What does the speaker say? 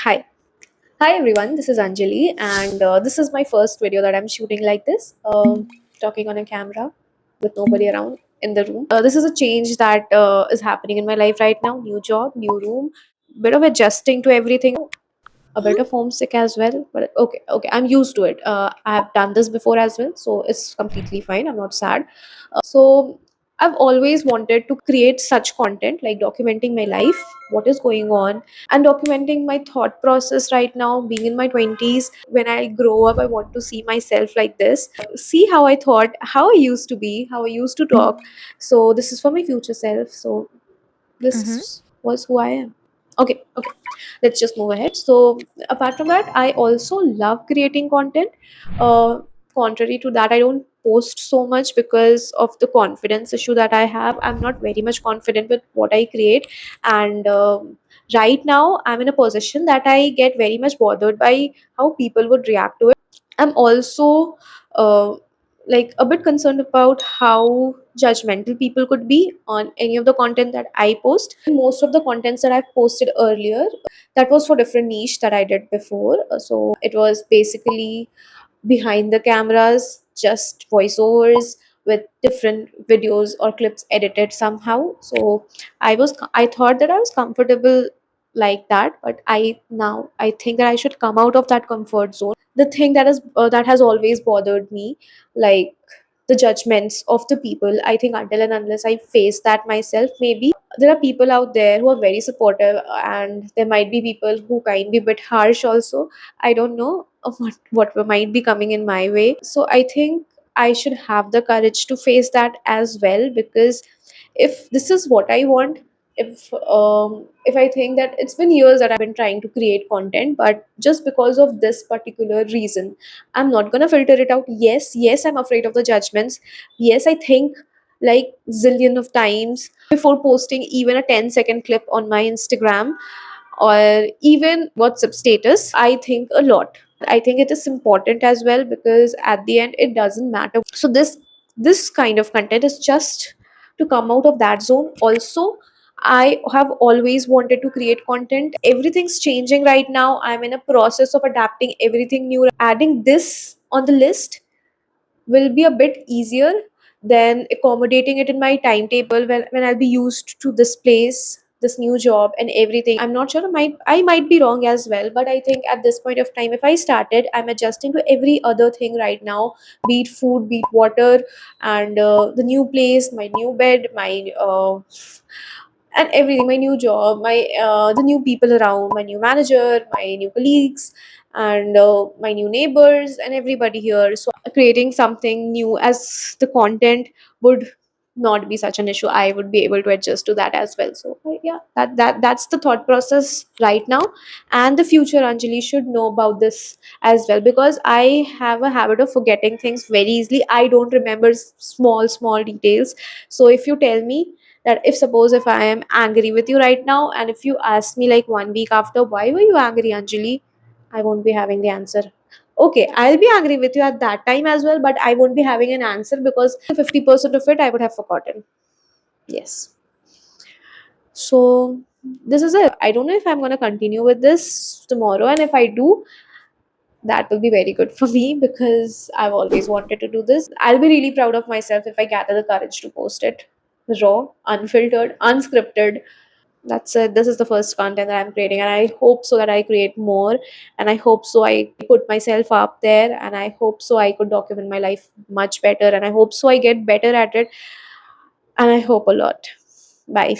Hi. Hi everyone, this is Anjali, and this is my first video that I'm shooting like this, talking on a camera with nobody around in the room. This is a change that is happening in my life right now. New job, new room, bit of adjusting to everything, a bit of homesick as well, but okay, I'm used to it. I have done this before as well, so it's completely fine. I'm not sad. So I've always wanted to create such content, like documenting my life, what is going on, and documenting my thought process right now, being in my 20s. When I grow up, I want to see myself like this, see how I thought, how I used to be, how I used to talk. So this is for my future self. So Mm-hmm. this was who I am. Okay, let's just move ahead. So apart from that, I also love creating content. uh, Contrary to that, I don't post so much because of the confidence issue that I have. I'm not very much confident with what I create, and right now I'm in a position that I get very much bothered by how people would react to it. I'm also like a bit concerned about how judgmental people could be on any of the content that I post. Most of the contents that I've posted earlier, that was for different niche that I did before. So it was basically behind the cameras, just voiceovers with different videos or clips edited somehow. So I thought that I was comfortable like that, but I think that I should come out of that comfort zone. The thing that has always bothered me, like the judgments of the people, I think until and unless I face that myself, maybe there are people out there who are very supportive, and there might be people who can be a bit harsh also. I don't know what might be coming in my way. So I think I should have the courage to face that as well, because if this is what I want, if I think that it's been years that I've been trying to create content, but just because of this particular reason, I'm not gonna filter it out. Yes, I'm afraid of the judgments. Yes, I think like zillion of times before posting even a 10-second clip on my Instagram or even WhatsApp status. I think a lot. I think it is important as well, because at the end it doesn't matter. So this kind of content is just to come out of that zone. Also, I have always wanted to create content. Everything's changing right now. I'm in a process of adapting everything new. Adding this on the list will be a bit easier than accommodating it in my timetable when I'll be used to this place, this new job and everything. I'm not sure, I might be wrong as well, but I think at this point of time, if I started, I'm adjusting to every other thing right now, be it food, be it water, and the new place, my new bed, my and everything, my new job, my the new people around, my new manager, my new colleagues, and my new neighbors and everybody here. So creating something new as the content would not be such an issue. I would be able to adjust to that as well. So yeah, that's the thought process right now. And the future Anjali should know about this as well, because I have a habit of forgetting things very easily. I don't remember small details. So if you tell me that, if suppose if I am angry with you right now, and if you ask me like 1 week after, why were you angry, Anjali, I won't be having the answer. Okay, I'll be angry with you at that time as well, but I won't be having an answer because 50% of it I would have forgotten. Yes. So this is it. I don't know if I'm going to continue with this tomorrow, and if I do, that will be very good for me, because I've always wanted to do this. I'll be really proud of myself if I gather the courage to post it raw, unfiltered, unscripted. That's it. This is the first content that I'm creating, and I hope so that I create more, and I hope so I put myself up there, and I hope so I could document my life much better, and I hope so I get better at it, and I hope a lot. Bye.